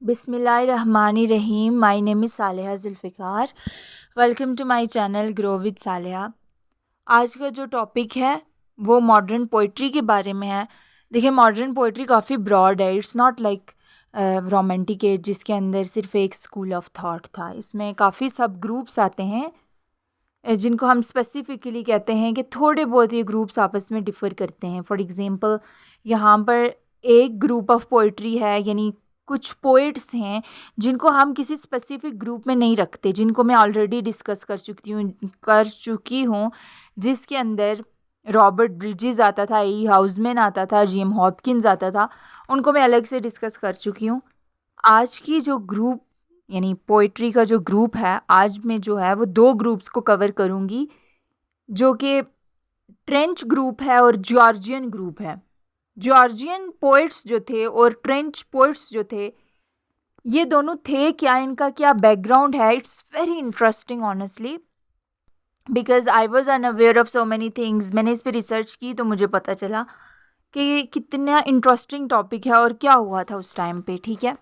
बिस्मिल्लाहिर्रहमानिर्रहीम। My name is Saleha Zulfikar. Welcome to my channel grow with Saleha. आज का जो टॉपिक है वो मॉडर्न पोइट्री के बारे में है। देखिए, मॉडर्न पोइट्री काफ़ी ब्रॉड है। It's not like romantic as जिसके अंदर सिर्फ एक स्कूल ऑफ थॉट था। इसमें काफ़ी सब ग्रुप्स आते हैं जिनको हम स्पेसिफिकली कहते हैं कि थोड़े बहुत ये ग्रुप्स आपस में डिफ़र करते हैं। फॉर एग्ज़ाम्पल, यहाँ पर एक ग्रुप ऑफ पोइट्री है, यानी कुछ पोइट्स हैं जिनको हम किसी स्पेसिफिक ग्रुप में नहीं रखते, जिनको मैं ऑलरेडी डिस्कस कर चुकी हूँ, जिसके अंदर रॉबर्ट ब्रिजेस आता था, ई हाउसमैन आता था, जी एम हॉपकिंस आता था। उनको मैं अलग से डिस्कस कर चुकी हूँ। आज की जो ग्रुप यानी पोइट्री का जो ग्रुप है, आज में जो है वो दो ग्रुप्स को कवर करूँगी, जो कि ट्रेंच ग्रुप है और जॉर्जियन ग्रुप है। जॉर्जियन पोइट्स जो थे और ट्रेंच पोइट्स जो थे, ये दोनों थे क्या, इनका क्या बैकग्राउंड है, it's very interesting honestly, because I was unaware of so many things. मैंने इस पर रिसर्च की तो मुझे पता चला कि ये कितना इंटरेस्टिंग टॉपिक है और क्या हुआ था उस टाइम पे। ठीक है,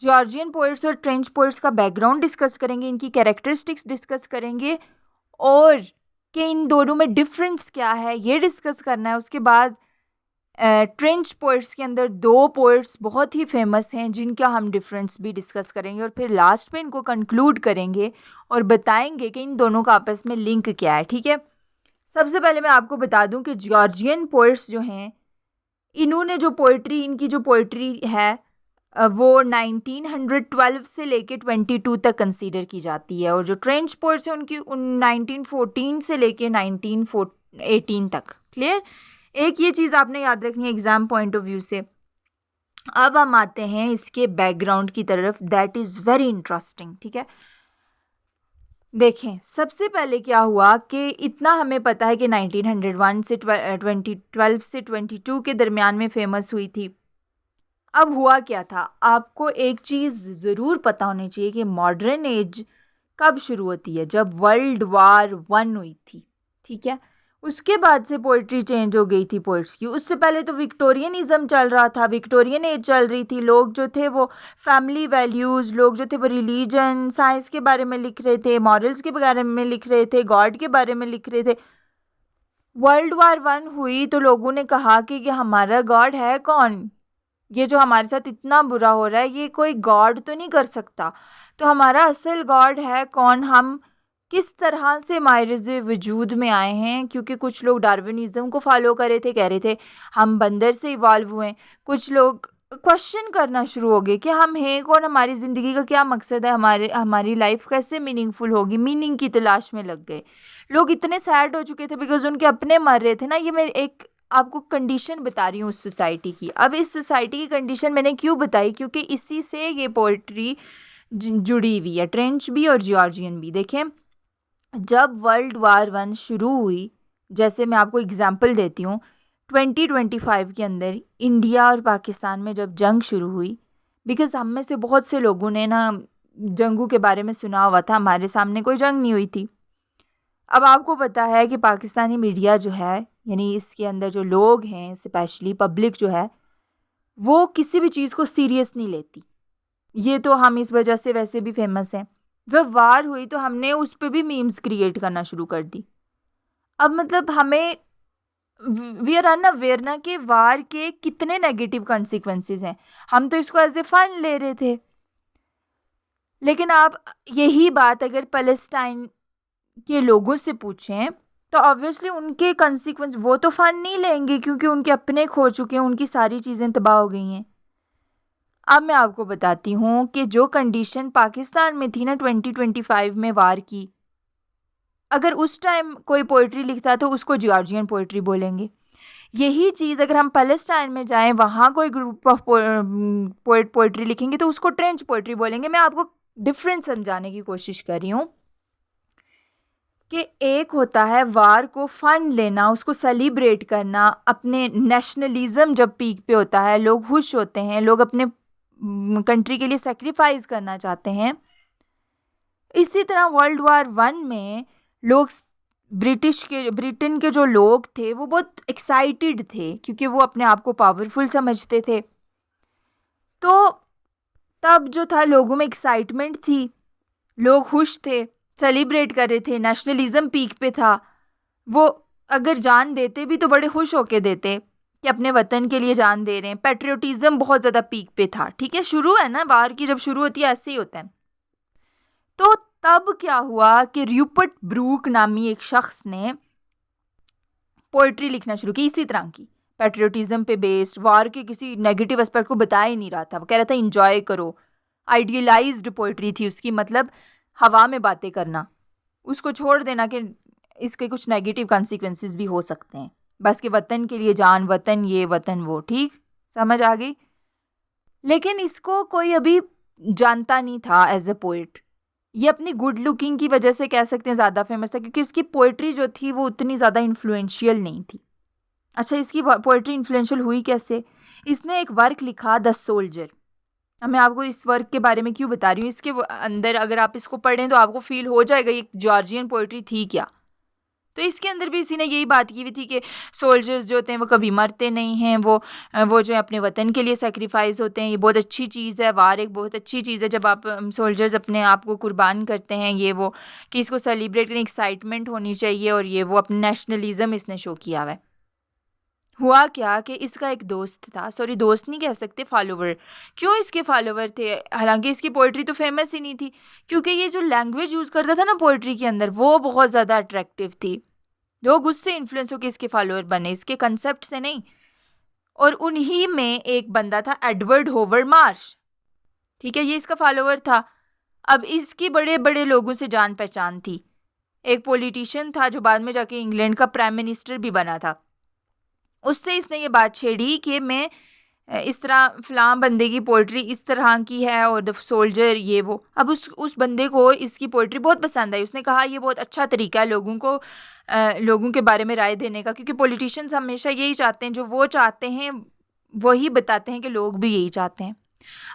जॉर्जियन पोइट्स और ट्रेंच पोइट्स का बैकग्राउंड डिस्कस करेंगे, इनकी कैरेक्टरिस्टिक्स डिस्कस करेंगे और कि इन दोनों में डिफरेंस क्या है ये डिस्कस करना है। उसके बाद ट्रेंच पोइट्स के अंदर दो पोइट्स बहुत ही फेमस हैं जिनका हम डिफरेंस भी डिस्कस करेंगे और फिर लास्ट में इनको कंक्लूड करेंगे और बताएंगे कि इन दोनों का आपस में लिंक क्या है। ठीक है, सबसे पहले मैं आपको बता दूं कि जॉर्जियन पोइट्स जो हैं, इनकी जो पोइट्री है वो 1912 से लेके 22 तक कंसीडर की जाती है, और जो ट्रेंच पोइट्स हैं उनकी 1914 से लेके 1918 तक। क्लियर? एक ये चीज़ आपने याद रखनी है एग्ज़ाम पॉइंट ऑफ व्यू से। अब हम आते हैं इसके बैकग्राउंड की तरफ, दैट इज़ वेरी इंटरेस्टिंग। ठीक है, देखें, सबसे पहले क्या हुआ कि इतना हमें पता है कि 1901 से 2012 से 22 के दरमियान में फेमस हुई थी। अब हुआ क्या था, आपको एक चीज़ ज़रूर पता होनी चाहिए कि मॉडर्न एज कब शुरू होती है, जब वर्ल्ड वार वन हुई थी। ठीक है, उसके बाद से पोइट्री चेंज हो गई थी पोइट्स की। उससे पहले तो विक्टोरियनिज़म चल रहा था, विक्टोरियन एज चल रही थी। लोग जो थे वो फैमिली वैल्यूज़, लोग जो थे वो रिलीजन, साइंस के बारे में लिख रहे थे, मॉरल्स के बारे में लिख रहे थे, गॉड के बारे में लिख रहे थे। वर्ल्ड वार वन हुई तो लोगों ने कहा कि ये हमारा गॉड है कौन, ये जो हमारे साथ इतना बुरा हो रहा है ये कोई गॉड तो नहीं कर सकता, तो हमारा असल गॉड है कौन, हम किस तरह से मायरज़ वजूद में आए हैं। क्योंकि कुछ लोग डार्विनिज़म को फॉलो कर रहे थे, कह रहे थे हम बंदर से इवॉल्व हुए। कुछ लोग क्वेश्चन करना शुरू हो गए कि हम हैं कौन, हमारी ज़िंदगी का क्या मकसद है, हमारी लाइफ कैसे मीनिंगफुल होगी, मीनिंग की तलाश में लग गए। लोग इतने सैड हो चुके थे बिकॉज उनके अपने मर रहे थे ना। ये मैं एक आपको कंडीशन बता रही हूँ उस सोसाइटी की। अब इस सोसाइटी की कंडीशन मैंने क्यों बताई, क्योंकि इसी से ये पोइट्री जुड़ी हुई है, ट्रेंच भी और जॉर्जियन भी। देखें, जब वर्ल्ड वार वन शुरू हुई, जैसे मैं आपको एग्जांपल देती हूँ, 2025 के अंदर इंडिया और पाकिस्तान में जब जंग शुरू हुई, बिकॉज़ हम में से बहुत से लोगों ने ना जंगों के बारे में सुना हुआ था, हमारे सामने कोई जंग नहीं हुई थी। अब आपको पता है कि पाकिस्तानी मीडिया जो है, यानी इसके अंदर जो लोग हैं, स्पेशली पब्लिक जो है, वो किसी भी चीज़ को सीरियस नहीं लेती। ये तो हम इस वजह से वैसे भी फेमस हैं। जब वार हुई तो हमने उस पर भी मीम्स क्रिएट करना शुरू कर दी। अब मतलब हमें वी आर अनअवेयर ना कि वार के कितने नेगेटिव कॉन्सिक्वेंसेस हैं। हम तो इसको एज ए फन ले रहे थे, लेकिन आप यही बात अगर पैलेस्टाइन के लोगों से पूछें तो ऑब्वियसली उनके कंसिक्वेंस वो तो फन नहीं लेंगे, क्योंकि उनके अपने खो चुके हैं, उनकी सारी चीज़ें तबाह हो गई हैं। अब मैं आपको बताती हूँ कि जो कंडीशन पाकिस्तान में थी ना 2025 में वार की, अगर उस टाइम कोई पोइट्री लिखता तो उसको जॉर्जियन पोइट्री बोलेंगे। यही चीज़ अगर हम पैलेस्टाइन में जाएं, वहाँ कोई ग्रुप ऑफ पोइट पोइट्री लिखेंगे तो उसको ट्रेंच पोइट्री बोलेंगे। मैं आपको डिफरेंस समझाने की कोशिश कर रही हूँ कि एक होता है वार को फ़न लेना, उसको सेलिब्रेट करना, अपने नेशनलिज्म जब पीक पे होता है, लोग खुश होते हैं, लोग अपने कंट्री के लिए सेक्रीफाइस करना चाहते हैं। इसी तरह वर्ल्ड वार वन में लोग ब्रिटेन के जो लोग थे वो बहुत एक्साइटेड थे, क्योंकि वो अपने आप को पावरफुल समझते थे। तो तब जो था लोगों में एक्साइटमेंट थी, लोग खुश थे, सेलिब्रेट कर रहे थे, नेशनलिज्म पीक पे था। वो अगर जान देते भी तो बड़े खुश होके देते कि अपने वतन के लिए जान दे रहे हैं। पेट्रियोटिज्म बहुत ज़्यादा पीक पे था, ठीक है। शुरू है ना, वार की जब शुरू होती है ऐसे ही होता है। तो तब क्या हुआ कि र्यूपर्ट ब्रूक नामी एक शख्स ने पोइट्री लिखना शुरू की इसी तरह की, पेट्रियोटिज्म पे बेस्ड, वार के किसी नेगेटिव एस्पेक्ट को बता ही नहीं रहा था। वो कह रहा था इंजॉय करो। आइडियलाइज्ड पोइट्री थी उसकी, मतलब हवा में बातें करना, उसको छोड़ देना कि इसके कुछ नेगेटिव कॉन्सिक्वेंसेस भी हो सकते हैं। बस के वतन के लिए जान, वतन ये वतन वो, ठीक समझ आ गई। लेकिन इसको कोई अभी जानता नहीं था एज अ पोइट। ये अपनी गुड लुकिंग की वजह से कह सकते हैं ज़्यादा फेमस था, क्योंकि इसकी पोइट्री जो थी वो उतनी ज़्यादा इन्फ्लुएंशियल नहीं थी। अच्छा, इसकी पोइट्री इन्फ्लुएंशियल हुई कैसे? इसने एक वर्क लिखा, द सोल्जर। अब मैं आपको इस वर्क के बारे में क्यों बता रही हूँ, इसके अंदर अगर आप इसको पढ़ें तो आपको फील हो जाएगा ये जॉर्जियन पोइट्री थी क्या। तो इसके अंदर भी इसी ने यही बात की हुई थी कि सोल्जर्स जो होते हैं वो कभी मरते नहीं हैं, वो जो है अपने वतन के लिए सेक्रीफाइस होते हैं। ये बहुत अच्छी चीज़ है, वार एक बहुत अच्छी चीज़ है जब आप सोल्जर्स अपने आप को कुर्बान करते हैं। ये वो कि इसको सेलिब्रेट करने एक्साइटमेंट होनी चाहिए, और ये वो अपने नेशनलिज्म इसने शो किया हुआ है। हुआ क्या कि इसका एक दोस्त था, सॉरी दोस्त नहीं कह सकते, फॉलोवर। क्यों इसके फॉलोवर थे? हालांकि इसकी पोइट्री तो फेमस ही नहीं थी, क्योंकि ये जो लैंग्वेज यूज़ करता था ना पोइट्री के अंदर, वो बहुत ज़्यादा अट्रैक्टिव थी। लोग उससे इन्फ्लुएंस होकर इसके फॉलोअर बने, इसके कंसेप्ट से नहीं। और उन्हीं में एक बंदा था एडवर्ड होवर मार्श, ठीक है, ये इसका फॉलोअर था। अब इसकी बड़े बड़े लोगों से जान पहचान थी। एक पॉलिटिशियन था जो बाद में जाके इंग्लैंड का प्राइम मिनिस्टर भी बना था। उससे इसने ये बात छेड़ी कि मैं इस तरह फ़लाँ बंदे की पोइट्री इस तरह की है, और द सोल्जर ये वो। अब उस बंदे को इसकी पोइट्री बहुत पसंद आई। उसने कहा ये बहुत अच्छा तरीका है लोगों के बारे में राय देने का, क्योंकि पॉलिटिशियंस हमेशा यही चाहते हैं, जो वो चाहते हैं वही बताते हैं कि लोग भी यही चाहते हैं।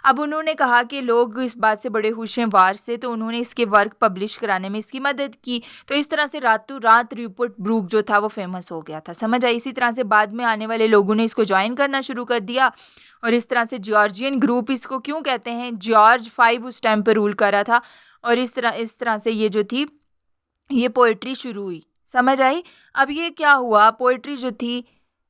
अब उन्होंने कहा कि लोग इस बात से बड़े खुश हैं वार से, तो उन्होंने इसके वर्क पब्लिश कराने में इसकी मदद की। तो इस तरह से रातों रात र्यूपर्ट ब्रूक जो था वो फेमस हो गया था, समझ आई। इसी तरह से बाद में आने वाले लोगों ने इसको ज्वाइन करना शुरू कर दिया, और इस तरह से जॉर्जियन ग्रुप, इसको क्यों कहते हैं, जॉर्ज 5 उस टाइम पर रूल कर रहा था। और इस तरह से ये जो थी ये पोइट्री शुरू हुई, समझ आई। अब ये क्या हुआ, पोइट्री जो थी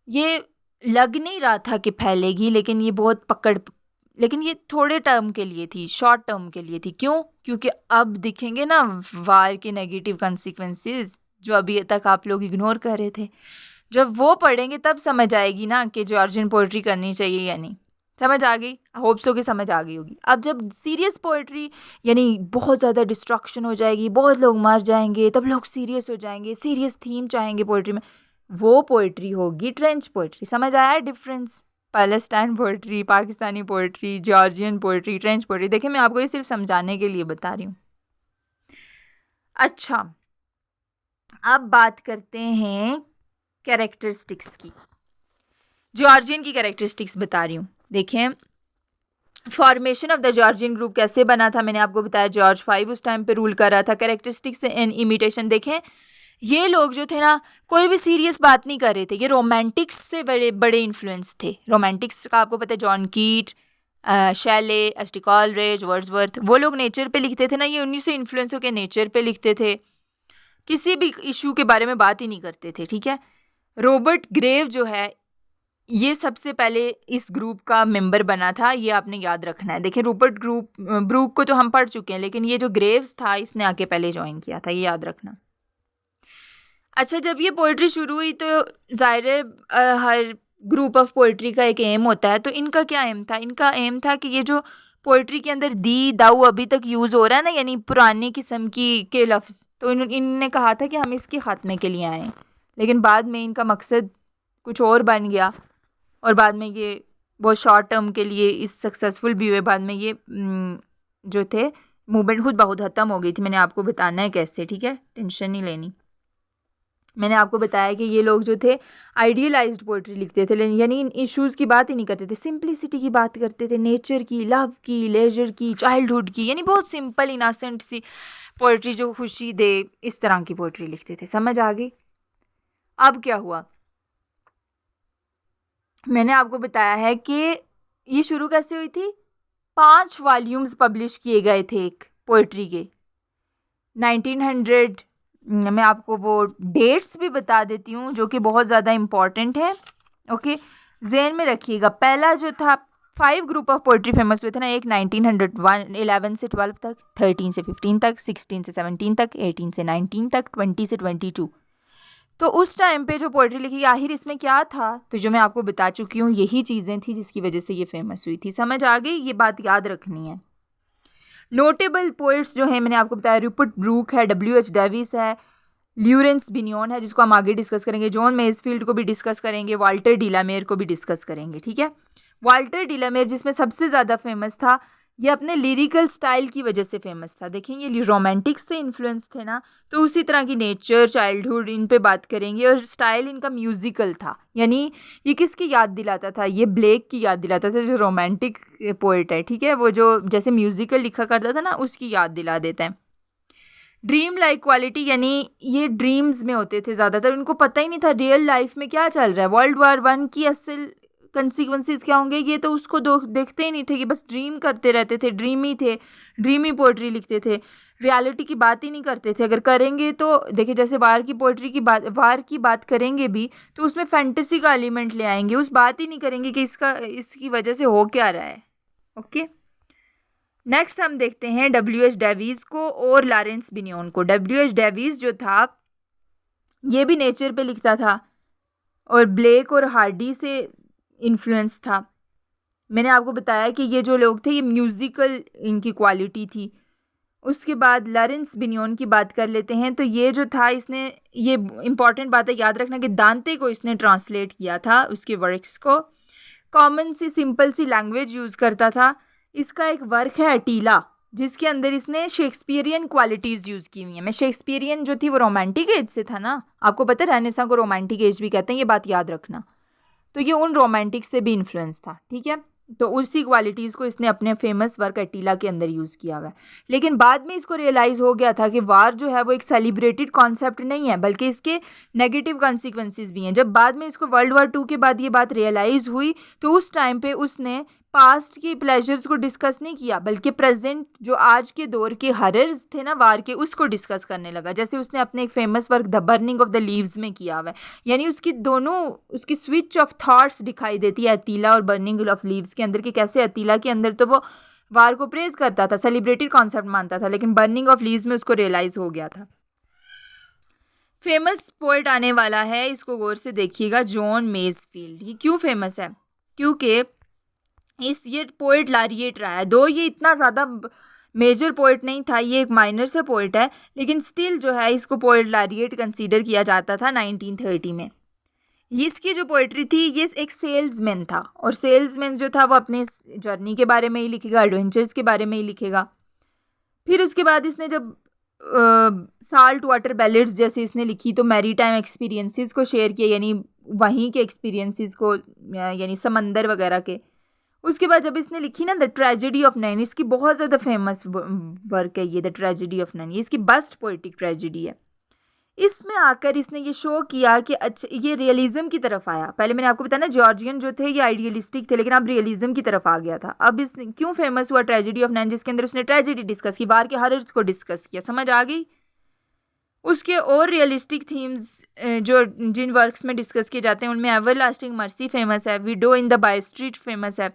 ये लग नहीं रहा था कि फैलेगी, लेकिन ये बहुत लेकिन ये थोड़े टर्म के लिए थी, शॉर्ट टर्म के लिए थी। क्यों? क्योंकि अब दिखेंगे ना वार के नेगेटिव कॉन्सिक्वेंसेस जो अभी तक आप लोग इग्नोर कर रहे थे। जब वो पढ़ेंगे तब समझ आएगी ना कि जॉर्जियन पोइट्री करनी चाहिए या नहीं। समझ आ गई? होप सो कि समझ आ गई होगी। अब जब सीरियस पोइट्री, यानी बहुत ज़्यादा डिस्ट्रक्शन हो जाएगी, बहुत लोग मर जाएंगे, तब लोग सीरियस हो जाएंगे, सीरियस थीम चाहेंगे पोइट्री में, वो पोइट्री होगी ट्रेंच पोइट्री। समझ आया difference? Palestine poetry, Pakistani poetry, Georgian poetry, trench poetry. देखिए मैं आपको ये सिर्फ समझाने के लिए बता रही हूँ। अच्छा, अब बात करते हैं कैरेक्टरिस्टिक्स की। जॉर्जियन की कैरेक्टरिस्टिक्स बता रही हूँ। देखें, formation of the Georgian group कैसे बना था, मैंने आपको बताया जॉर्ज 5 उस टाइम पे रूल कर रहा था। कैरेक्टरिस्टिक्स एंड इमिटेशन, देखें ये लोग जो थे ना कोई भी सीरियस बात नहीं कर रहे थे, ये रोमांटिक्स से बड़े बड़े इन्फ्लुएंस थे। रोमांटिक्स का आपको पता है, जॉन कीट, Shelley, S T Coleridge, Wordsworth, वो लोग नेचर पे लिखते थे ना, ये उन्हीं से इन्फ्लुएंस होकर नेचर पे लिखते थे, किसी भी इशू के बारे में बात ही नहीं करते थे, ठीक है। रॉबर्ट ग्रेव जो है ये सबसे पहले इस ग्रुप का मेंबर बना था, ये आपने याद रखना है। देखिए रूपर्ट ब्रूक को तो हम पढ़ चुके हैं, लेकिन ये जो ग्रेव्स था इसने आके पहले ज्वाइन किया था, ये याद रखना। अच्छा, जब ये पोइट्री शुरू हुई तो ज़ाहिर है हर ग्रुप ऑफ पोइट्री का एक एम होता है। तो इनका क्या एम था? इनका एम था कि ये जो पोइट्री के अंदर दी दाऊ अभी तक यूज़ हो रहा है ना, यानी पुरानी किस्म की के लफ्ज़, तो इनने कहा था कि हम इसके ख़ात्मे के लिए आएँ। लेकिन बाद में इनका मकसद कुछ और बन गया, और बाद में ये बहुत शॉर्ट टर्म के लिए इस सक्सेसफुल भी हुए। बाद में ये जो थे मूवमेंट खुद बहुत ख़त्म हो गई थी। मैंने आपको बताना है कैसे, ठीक है, टेंशन नहीं लेनी। मैंने आपको बताया कि ये लोग जो थे आइडियलाइज्ड पोइट्री लिखते थे, यानी इन इश्यूज़ की बात ही नहीं करते थे, सिंप्लिसिटी की बात करते थे, नेचर की, लव की, लेजर की, चाइल्डहुड की, यानी बहुत सिंपल इनोसेंट सी पोइट्री जो खुशी दे, इस तरह की पोइट्री लिखते थे। समझ आ गई? अब क्या हुआ, मैंने आपको बताया है कि ये शुरू कैसे हुई थी, 5 वॉल्यूम्स पब्लिश किए गए थे एक पोइट्री के 1900। मैं आपको वो डेट्स भी बता देती हूँ जो कि बहुत ज़्यादा इम्पॉर्टेंट है। ओके, ज़हन में रखिएगा। पहला जो था 5 ग्रुप ऑफ पोइट्री फेमस हुए थे ना, एक 1911 से 12 तक, 13 से 15 तक, 16 से 17 तक, 18 से 19 तक, 20 से 22। तो उस टाइम पे जो पोइट्री लिखी, आखिर इसमें क्या था, तो जो मैं आपको बता चुकी हूँ यही चीज़ें थी जिसकी वजह से ये फेमस हुई थी। समझ आ गई? ये बात याद रखनी है। नोटेबल पोइट्स जो है मैंने आपको बताया, रूपर्ट ब्रूक है, W.H. डेविस है, ल्यूरेंस बिनियोन है जिसको हम आगे डिस्कस करेंगे, जॉन मेजफील्ड को भी डिस्कस करेंगे, वाल्टर डिलामेर को भी डिस्कस करेंगे। ठीक है, वाल्टर डिलामेर जिसमें सबसे ज़्यादा फेमस था, ये अपने लिरिकल स्टाइल की वजह से फेमस था। देखें, ये रोमांटिक्स से इन्फ्लुएंस थे ना, तो उसी तरह की नेचर, चाइल्डहुड, इन पे बात करेंगे। और स्टाइल इनका म्यूजिकल था, यानी ये किसकी याद दिलाता था, ये ब्लेक की याद दिलाता था, जो रोमांटिक पोइट है। ठीक है, वो जो जैसे म्यूजिकल लिखा करता था ना, उसकी याद दिला देता है। ड्रीम लाइक क्वालिटी, यानी ये ड्रीम्स में होते थे ज़्यादातर, उनको पता ही नहीं था रियल लाइफ में क्या चल रहा है, वर्ल्ड वार 1 की असल कंसिक्वेंसेस क्या होंगे, ये तो उसको देखते ही नहीं थे, कि बस ड्रीम करते रहते थे, ड्रीमी थे, ड्रीमी पोइट्री लिखते थे, रियलिटी की बात ही नहीं करते थे। अगर करेंगे तो देखिए, जैसे वार की पोइट्री की बात, वार की बात करेंगे भी तो उसमें फैंटेसी का एलिमेंट ले आएंगे, उस बात ही नहीं करेंगे कि इसकी वजह से हो क्या रहा है। ओके, नेक्स्ट हम देखते हैं W.H. डेविस को और लॉरेंस बिनियोन को। W.H. डेविस जो था ये भी नेचर पे लिखता था और ब्लेक और हार्डी से इन्फ्लुएंस था। मैंने आपको बताया कि ये जो लोग थे ये म्यूज़िकल इनकी क्वालिटी थी। उसके बाद लॉरेंस बिनियोन की बात कर लेते हैं। तो ये जो था, इसने, ये इम्पॉर्टेंट बात है याद रखना कि दांते को इसने ट्रांसलेट किया था, उसके वर्क्स को। कॉमन सी सिंपल सी लैंग्वेज यूज़ करता था। इसका एक वर्क है अटीला, जिसके अंदर इसने शेक्सपियरियन क्वालिटीज़ यूज़ की हुई हैं। मैं शेक्सपियरियन जो थी वो रोमांटिक एज से था ना, आपको पता है रेनेसां को रोमांटिक एज भी कहते हैं, ये बात याद रखना। तो ये उन रोमांटिक से भी इन्फ्लुएंस था। ठीक है, तो उसी क्वालिटीज़ को इसने अपने फेमस वर्क अटीला के अंदर यूज़ किया हुआ है। लेकिन बाद में इसको रियलाइज़ हो गया था कि वार जो है वो एक सेलिब्रेटेड कॉन्सेप्ट नहीं है, बल्कि इसके नेगेटिव कॉन्सिक्वेंसेस भी हैं। जब बाद में इसको वर्ल्ड वार 2 के बाद ये बात रियलाइज़ हुई, तो उस टाइम पे उसने पास्ट की प्लेजर्स को डिस्कस नहीं किया, बल्कि प्रेजेंट जो आज के दौर के हरर्स थे ना वार के, उसको डिस्कस करने लगा। जैसे उसने अपने एक famous work the burning of the leaves में किया हुआ है, यानी उसकी दोनों, उसकी स्विच ऑफ थॉट्स दिखाई देती है अतीला और बर्निंग ऑफ लीव्स के अंदर, कि कैसे अतीला के अंदर तो वो वार को प्रेज करता था, सेलिब्रेटेड कॉन्सेप्ट मानता था, लेकिन बर्निंग ऑफ लीव्स में उसको रियलाइज़ हो गया था। फेमस पोइट आने वाला है, इसको गौर से देखिएगा, जॉन मेजफील्ड। ये क्यों फेमस है? क्योंकि ये पोइट लारिएट रहा है, दो ये इतना ज़्यादा मेजर पोइट नहीं था, ये एक माइनर से पोइट है, लेकिन स्टिल जो है इसको पोइट लारिएट कंसीडर किया जाता था 1930 में। इसकी जो पोइट्री थी, ये एक सेल्समैन था, और सेल्समैन जो था वो अपने जर्नी के बारे में ही लिखेगा, एडवेंचर्स के बारे में ही लिखेगा। फिर उसके बाद इसने जब साल्ट वाटर बैलेट्स जैसे इसने लिखी, तो मैरी टाइम एक्सपीरियंसेस को शेयर किया, यानी वहीं के एक्सपीरियंसेस को, यानी समंदर वगैरह के। उसके बाद जब इसने लिखी ना द ट्रेजेडी ऑफ नैन, इसकी बहुत ज़्यादा फेमस वर्क है ये, द ट्रेजेडी ऑफ नैन, ये इसकी बेस्ट पोइटिक ट्रेजेडी है। इसमें आकर इसने ये शो किया कि अच्छा, ये रियलिज्म की तरफ आया। पहले मैंने आपको बताया ना, जॉर्जियन जो थे ये आइडियलिस्टिक थे, लेकिन अब रियलिज्म की तरफ आ गया था। अब इसने क्यों फेमस हुआ ट्रेजेडी ऑफ नैन, जिसके अंदर उसने ट्रेजेडी डिस्कस की, वार के हॉरर्स को डिस्कस किया। समझ आ गई? उसके और रियलिस्टिक थीम्स जो जिन वर्क्स में डिस्कस किए जाते हैं, उनमें एवरलास्टिंग मर्सी फेमस है, widow in the bye street famous है।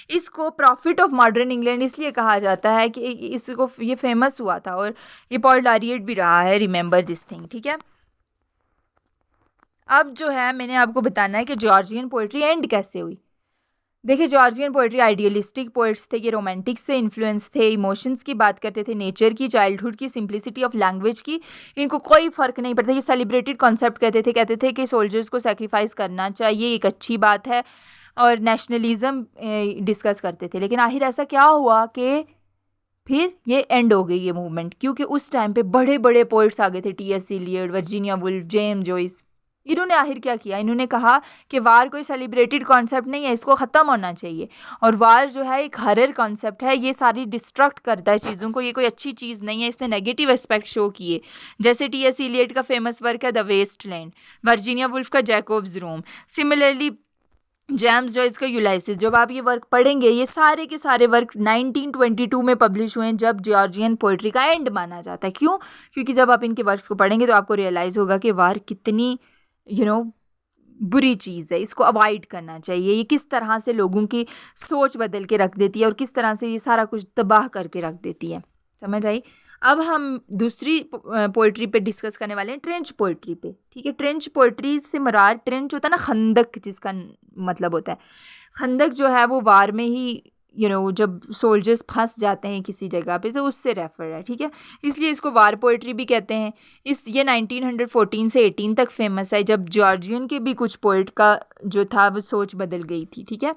इसको प्रॉफिट ऑफ मॉडर्न इंग्लैंड इसलिए कहा जाता है कि इसको, ये फेमस हुआ था और ये पोइट लॉरिएट भी रहा है, रिमेंबर दिस थिंग। ठीक है, अब जो है मैंने आपको बताना है कि जॉर्जियन पोइट्री एंड कैसे हुई। देखिए, जॉर्जियन पोइट्री आइडियलिस्टिक पोइट्स थे, ये रोमांटिक से इन्फ्लुएंस थे, इमोशंस की बात करते थे, नेचर की, चाइल्डहुड की, सिंप्लिसिटी ऑफ लैंग्वेज की, इनको कोई फ़र्क नहीं पड़ता। ये सेलिब्रेटेड कॉन्सेप्ट कहते थे कि सोल्जर्स को सेक्रीफाइस करना चाहिए, एक अच्छी बात है, और नेशनलिज्म डिस्कस करते थे। लेकिन आखिर ऐसा क्या हुआ कि फिर ये एंड हो गई ये मूवमेंट, क्योंकि उस टाइम पे बड़े बड़े पोइट्स आ गए थे, T.S. Iliad, Virginia Woolf, James Joyce. इन्होंने आखिर क्या किया, इन्होंने कहा कि वार कोई सेलिब्रेटेड कॉन्सेप्ट नहीं है, इसको ख़त्म होना चाहिए, और वार जो है एक हरर कॉन्सेप्ट है, ये सारी डिस्ट्रक्ट करता है चीज़ों को, ये कोई अच्छी चीज़ नहीं है। इसने नेगेटिव एस्पेक्ट शो किए, जैसे T.S. इलियड का फेमस वर्क है the Waste Land, Virginia Woolf का Jacob's Room. Similarly James Joyce का यूलाइसिस, जब आप ये वर्क पढ़ेंगे, ये सारे के सारे वर्क 1922 में पब्लिश हुए हैं, जब जॉर्जियन पोइट्री का एंड माना जाता है। क्यों? क्योंकि जब आप इनके वर्क्स को पढ़ेंगे तो आपको रियलाइज़ होगा कि वार कितनी बुरी चीज़ है, इसको अवॉइड करना चाहिए। ये किस तरह से लोगों की सोच बदल के रख देती है और किस तरह से ये सारा कुछ तबाह करके रख देती है। समझ आई? अब हम दूसरी पोइट्री पे डिस्कस करने वाले हैं, ट्रेंच पोइट्री पे। ठीक है, ट्रेंच पोइट्री से मुराद, ट्रेंच होता है ना खंदक, जिसका मतलब होता है खंदक, जो है वो वार में ही जब सोल्जर्स फंस जाते हैं किसी जगह पे, तो उससे रेफर है। ठीक है, इसलिए इसको वार पोइट्री भी कहते हैं। ये 1914 से 18 तक फेमस है, जब जॉर्जियन के भी कुछ पोइट का जो था वो सोच बदल गई थी। ठीक है,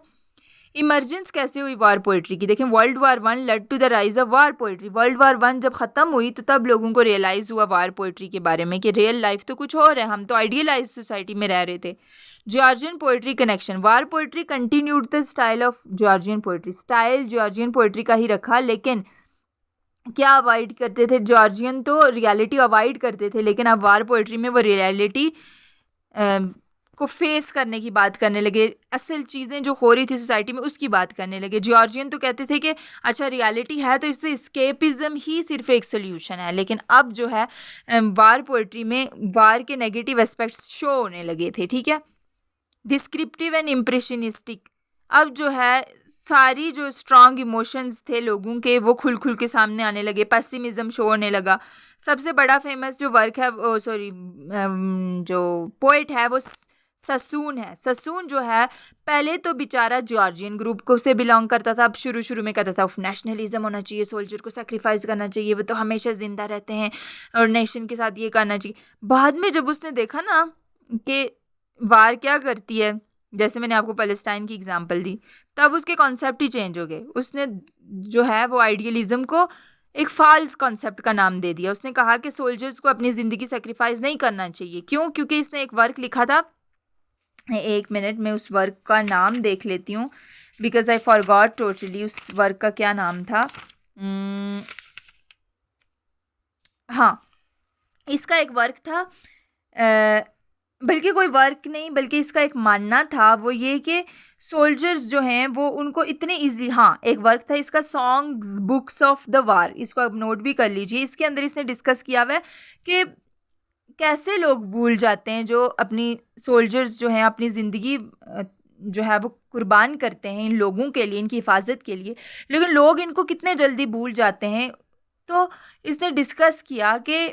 इमरजेंस कैसे हुई वार पोइट्री की? देखें, world war one led to the rise of war poetry. World war one जब ख़त्म हुई तो तब लोगों को रियलाइज़ हुआ वार पोइट्री के बारे में कि रियल लाइफ तो कुछ और है, हम तो आइडियलाइज सोसाइटी में रह रहे थे। Georgian poetry connection, war poetry continued the style of Georgian poetry. Style Georgian poetry का ही रखा, लेकिन क्या अवॉइड करते थे? जॉर्जियन तो रियलिटी अवॉइड करते थे, लेकिन अब वार पोइट्री में वो रियलिटी को फेस करने की बात करने लगे, असल चीज़ें जो हो रही थी सोसाइटी में उसकी बात करने लगे। जॉर्जियन तो कहते थे कि अच्छा रियलिटी है तो इससे एस्केपिज्म ही सिर्फ एक सोल्यूशन है, लेकिन अब जो है वार पोइट्री में वार के नेगेटिव एस्पेक्ट्स शो होने लगे थे। ठीक है, डिस्क्रिप्टिव एंड इम्प्रेशनिस्टिक, अब जो है सारी जो स्ट्रॉन्ग इमोशंस थे लोगों के वो खुल खुल के सामने आने लगे, पेसिमिज्म शो होने लगा। सबसे बड़ा फेमस जो वर्क है, जो पोइट है वो ससून है। ससून जो है पहले तो बेचारा जॉर्जियन ग्रुप को से बिलोंग करता था, अब शुरू में कहता था नेशनलिज्म होना चाहिए, सोल्जर को सेक्रीफाइस करना चाहिए, वो तो हमेशा ज़िंदा रहते हैं और नेशन के साथ ये करना चाहिए। बाद में जब उसने देखा ना कि वार क्या करती है, जैसे मैंने आपको पैलेस्टाइन की एग्जांपल दी, तब उसके कॉन्सेप्ट ही चेंज हो गए। उसने जो है वो आइडियलिज्म को एक फाल्स कॉन्सेप्ट का नाम दे दिया। उसने कहा कि सोल्जर्स को अपनी ज़िंदगी सेक्रीफाइस नहीं करना चाहिए। क्यों? क्योंकि इसने एक वर्क लिखा था, एक मिनट में उस वर्क का नाम देख लेती हूँ, बिकॉज आई फॉरगॉट टोटली उस वर्क का क्या नाम था। हाँ, इसका एक वर्क था, बल्कि कोई वर्क नहीं बल्कि इसका एक मानना था, वो ये कि सोल्जर्स जो हैं वो उनको इतने इजी, हाँ एक वर्क था इसका, songs books of the war, इसको आप नोट भी कर लीजिए। इसके अंदर इसने डिस्कस किया हुआ है कि कैसे लोग भूल जाते हैं, जो अपनी सोल्जर्स जो हैं अपनी ज़िंदगी जो है वो कुर्बान करते हैं इन लोगों के लिए, इनकी हिफाजत के लिए, लेकिन लोग इनको कितने जल्दी भूल जाते हैं। तो इसने डिस्कस किया कि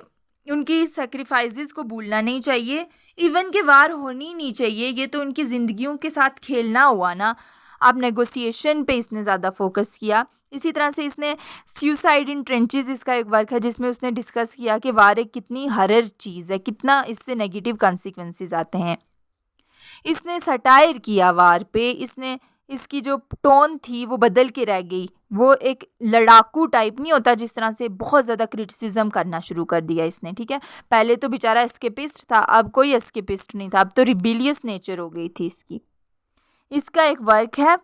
उनकी सेक्रीफाइसेस को भूलना नहीं चाहिए, इवन के वार होनी नहीं चाहिए, ये तो उनकी ज़िंदगियों के साथ खेलना हुआ ना। अब नेगोशिएशन पे इसने ज़्यादा फोकस किया। इसी तरह से इसने सुसाइड इन ट्रेंचेस, इसका एक वर्क है जिसमें उसने डिस्कस किया कि वार एक कितनी हरर चीज़ है, कितना इससे नेगेटिव कॉन्सिक्वेंसेस आते हैं। इसने सटायर किया वार पे, इसने इसकी जो टोन थी वो बदल के रह गई, वो एक लड़ाकू टाइप नहीं होता जिस तरह से, बहुत ज़्यादा क्रिटिसिज्म करना शुरू कर दिया इसने। ठीक है, पहले तो बेचारा एस्केपिस्ट था, अब कोई एस्केपिस्ट नहीं था, अब तो रिबिलियस नेचर हो गई थी इसकी। इसका एक वर्क है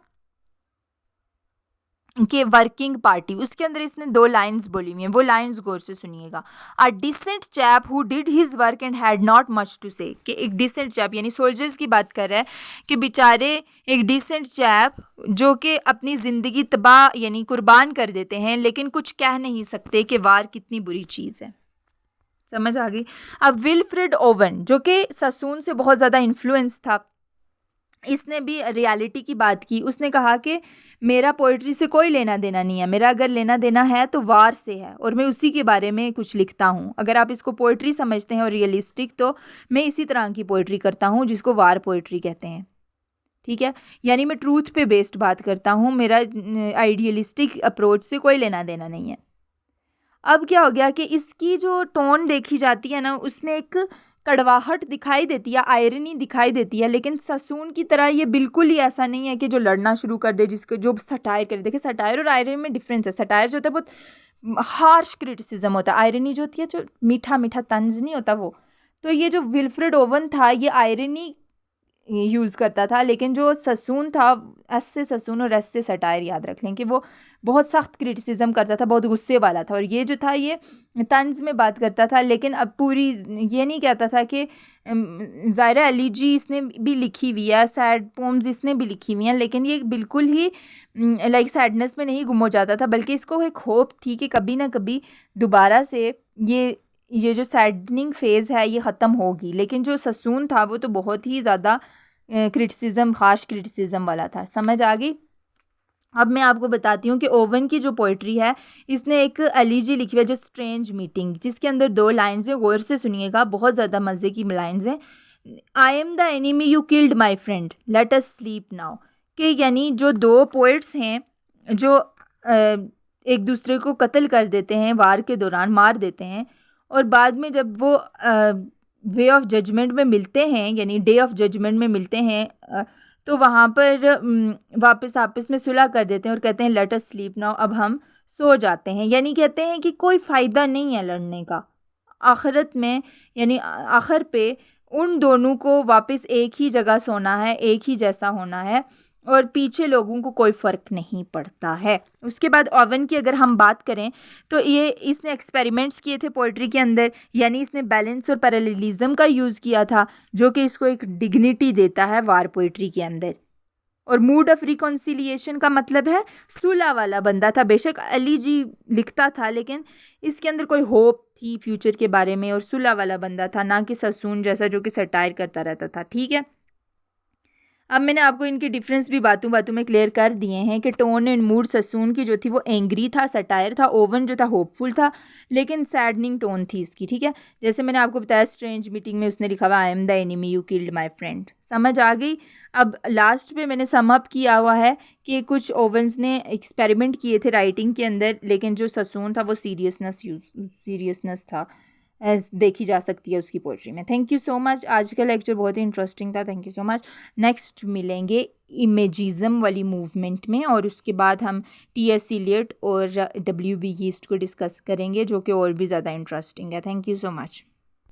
कि वर्किंग पार्टी, उसके अंदर इसने 2 लाइंस बोली हुई हैं, वो लाइंस गौर से सुनिएगा। A decent chap who did his work and had not much to say, कि एक डिसेंट चैप यानी सोल्जर्स की बात कर रहा है कि बेचारे एक डिसेंट चैप जो कि अपनी ज़िंदगी तबाह यानी कुर्बान कर देते हैं, लेकिन कुछ कह नहीं सकते कि वार कितनी बुरी चीज़ है। समझ आ गई? अब विल्फ्रेड ओवन जो कि ससून से बहुत ज़्यादा इन्फ्लुएंस था, इसने भी रियलिटी की बात की। उसने कहा कि मेरा पोइट्री से कोई लेना देना नहीं है, मेरा अगर लेना देना है तो वार से है, और मैं उसी के बारे में कुछ लिखता हूँ। अगर आप इसको पोइट्री समझते हैं और रियलिस्टिक, तो मैं इसी तरह की पोइट्री करता हूँ जिसको वार पोइट्री कहते हैं। ठीक है, यानी मैं ट्रूथ पे बेस्ड बात करता हूँ, मेरा आइडियलिस्टिक अप्रोच से कोई लेना देना नहीं है। अब क्या हो गया कि इसकी जो टोन देखी जाती है ना, उसमें एक कड़वाहट दिखाई देती है, आयरनी दिखाई देती है, लेकिन ससून की तरह ये बिल्कुल ही ऐसा नहीं है कि जो लड़ना शुरू कर दे, जिसको जो सटायर करे। देखिए, सटायर और आयरनी में डिफरेंस है। सटायर जो होता है बहुत हार्श क्रिटिसिज्म होता है, आयरनी जो होती है जो मीठा मीठा तंज नहीं होता वो। तो ये जो विल्फ्रेड ओवन था ये आयरनी यूज़ करता था, लेकिन जो ससून था, एस से ससून और एस से सटायर, याद रख लें कि वो बहुत सख्त क्रिटिसिज्म करता था, बहुत गुस्से वाला था। और ये जो था ये तंज में बात करता था, लेकिन अब पूरी ये नहीं कहता था कि ज़ाहिरा अली जी इसने भी लिखी हुई है, सैड पोम्स इसने भी लिखी हुई हैं, लेकिन ये बिल्कुल ही लाइक सैडनेस में नहीं गुम हो जाता था, बल्कि इसको एक होप थी कि कभी ना कभी दोबारा से ये जो सैडनिंग फेज़ है ये ख़त्म होगी। लेकिन जो ससून था वो तो बहुत ही ज़्यादा क्रिटिसिज्म, हार्श क्रिटिसिज्म वाला था। समझ आ गई? अब मैं आपको बताती हूँ कि ओवन की जो पोइट्री है, इसने एक अली जी लिखी हुई है जो स्ट्रेंज मीटिंग, जिसके अंदर 2 लाइन्स हैं, गौर से सुनिएगा, बहुत ज़्यादा मज़े की लाइन्स हैं। I am the enemy you killed my friend, let us sleep now. कि यानी जो 2 पोइट्स हैं जो एक दूसरे को कत्ल कर देते हैं, वार के दौरान मार देते हैं, और बाद में जब वो वे ऑफ जजमेंट में मिलते हैं, यानी डे ऑफ जजमेंट में मिलते हैं, तो वहाँ पर वापस आपस में सुलह कर देते हैं और कहते हैं लेट अस स्लीप नाउ, अब हम सो जाते हैं। यानी कहते हैं कि कोई फ़ायदा नहीं है लड़ने का आखिरत में, यानी आखिर पे उन दोनों को वापस एक ही जगह सोना है, एक ही जैसा होना है, और पीछे लोगों को कोई फ़र्क नहीं पड़ता है। उसके बाद ओवन की अगर हम बात करें तो ये इसने एक्सपेरिमेंट्स किए थे पोइट्री के अंदर, यानी इसने बैलेंस और पैरेललिज्म का यूज़ किया था, जो कि इसको एक डिग्निटी देता है वार पोइट्री के अंदर। और मूड ऑफ रिकॉन्सिलिएशन का मतलब है सुलह वाला बंदा था। बेशक अली जी लिखता था, लेकिन इसके अंदर कोई होप थी फ्यूचर के बारे में, और सुलह वाला बंदा था, ना कि ससून जैसा जो कि सटायर करता रहता था। ठीक है, अब मैंने आपको इनके डिफरेंस भी बातों बातों में क्लियर कर दिए हैं कि टोन एंड मूड ससून की जो थी वो एंग्री था, सटायर था, ओवन जो था होपफुल था, लेकिन सैडनिंग टोन थी इसकी। ठीक है, जैसे मैंने आपको बताया स्ट्रेंज मीटिंग में उसने लिखा हुआ I am the enemy you killed my friend. समझ आ गई? अब लास्ट पे मैंने सम अप किया हुआ है कि कुछ ओवंस ने एक्सपेरिमेंट किए थे राइटिंग के अंदर, लेकिन जो ससून था वो सीरियसनेस था देखी जा सकती है उसकी पोइट्री में। थैंक यू सो मच, आज का लेक्चर बहुत ही इंटरेस्टिंग था, thank you so much. Next मिलेंगे इमेजिज़म वाली मूवमेंट में, और उसके बाद हम टी.एस. इलियट और W.B. यीस्ट को डिस्कस करेंगे, जो कि और भी ज़्यादा इंटरेस्टिंग है। Thank you so much.